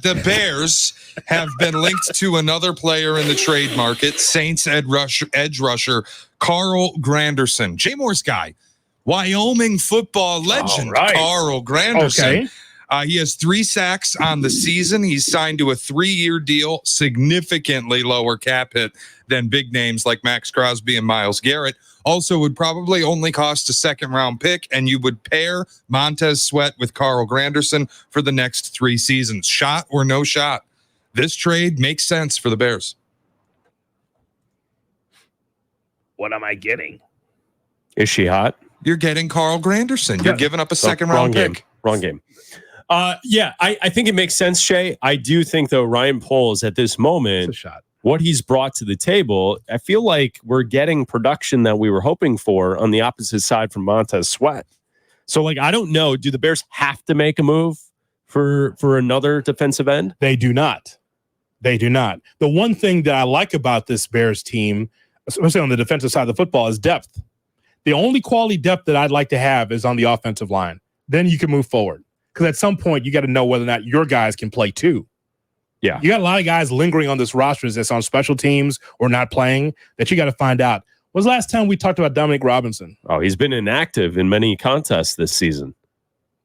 The Bears have been linked to another player in the trade market, Saints edge rusher Carl Granderson. Jay Moore's guy, Wyoming football legend, Carl Granderson. Okay. He has 3 sacks on the season. He's signed to a 3-year deal, significantly lower cap hit than big names like Max Crosby and Myles Garrett. Also would probably only cost a 2nd-round pick, and you would pair Montez Sweat with Carl Granderson for the next 3 seasons. Shot or no shot, this trade makes sense for the Bears. What am I getting? Is she hot? You're getting Carl Granderson. You're giving up a 2nd-round pick. Wrong game. Yeah, I think it makes sense, Shay. I do think, though, Ryan Poles at this moment, It's a shot. what he's brought to the table, I feel like we're getting production that we were hoping for on the opposite side from Montez Sweat. So, I don't know. Do the Bears have to make a move for another defensive end? They do not. They do not. The one thing that I like about this Bears team, especially on the defensive side of the football, is depth. The only quality depth that I'd like to have is on the offensive line. Then you can move forward. Because at some point, you got to know whether or not your guys can play too. Yeah. You got a lot of guys lingering on this roster that's on special teams or not playing that you got to find out. When was the last time we talked about Dominic Robinson? Oh, he's been inactive in many contests this season.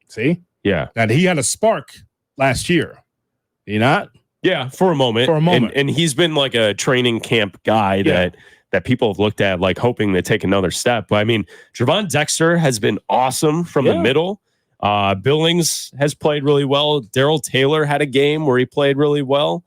See? Yeah. And he had a spark last year. Did he not? Yeah, for a moment. And he's been like a training camp guy that people have looked at, hoping to take another step. But, Javon Dexter has been awesome from the middle. Billings has played really well. Darrell Taylor had a game where he played really well.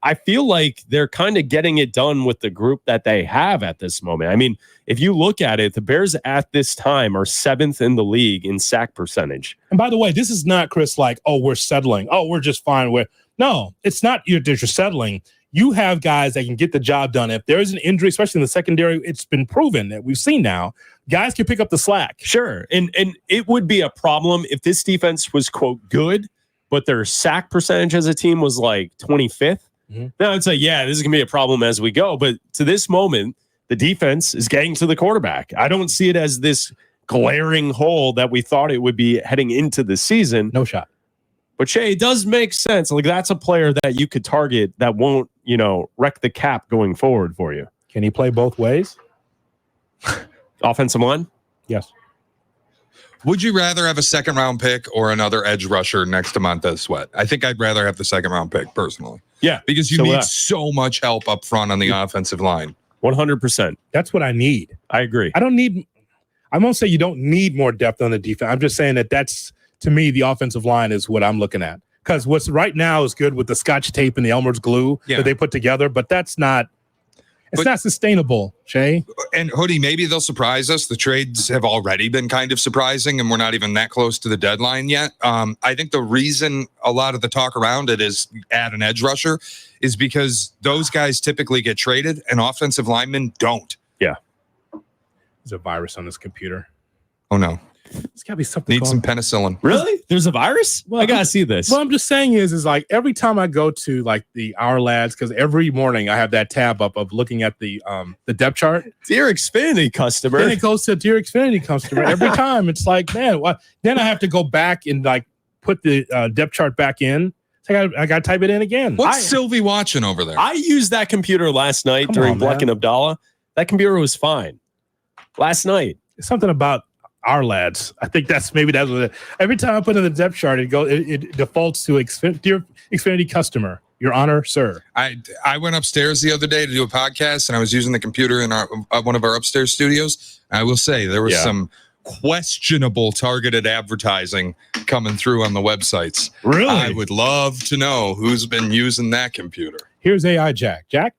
I feel like they're kind of getting it done with the group that they have at this moment. If you look at it, the Bears at this time are 7th in the league in sack percentage. And by the way, this is not, Chris, we're settling. Oh, we're just fine with. No, it's not that you're settling. You have guys that can get the job done. If there's an injury, especially in the secondary, it's been proven that we've seen now, guys can pick up the slack. Sure. And it would be a problem if this defense was, quote, good, but their sack percentage as a team was 25th. Mm-hmm. Now it's this is going to be a problem as we go. But to this moment, the defense is getting to the quarterback. I don't see it as this glaring hole that we thought it would be heading into the season. No shot. But Shay, it does make sense. That's a player that you could target that won't, wreck the cap going forward for you. Can he play both ways? Offensive line? Yes. Would you rather have a 2nd-round pick or another edge rusher next to Montez Sweat? I think I'd rather have the 2nd-round pick personally. Yeah. Because you need so much help up front on the offensive line. 100%. That's what I need. I agree. I won't say you don't need more depth on the defense. I'm just saying that's, to me, the offensive line is what I'm looking at. Because what's right now is good with the Scotch tape and the Elmer's glue that they put together, but that's not. It's not sustainable, Shay. And Hoodie, maybe they'll surprise us. The trades have already been kind of surprising, and we're not even that close to the deadline yet. I think the reason a lot of the talk around it is add an edge rusher is because those guys typically get traded and offensive linemen don't. Yeah. There's a virus on this computer. Oh, no. It's got to be something. Need some penicillin. Really? There's a virus? Well, I got to see this. What I'm just saying is every time I go to the Our Lads, because every morning I have that tab up of looking at the depth chart. Dear Xfinity customer. Then it goes to Dear Xfinity customer. Every time it's man, what? Then I have to go back and put the depth chart back in. So I got to type it in again. What's Sylvie watching over there? I used that computer last night during Black and Abdallah. That computer was fine. Last night. It's something about Our Lads. I think that's what it, every time I put in the depth chart, it defaults to Dear Xfinity customer. Your honor, sir. I went upstairs the other day to do a podcast, and I was using the computer in one of our upstairs studios. I will say there was some questionable targeted advertising coming through on the websites. Really? I would love to know who's been using that computer. Here's AI Jack. Jack?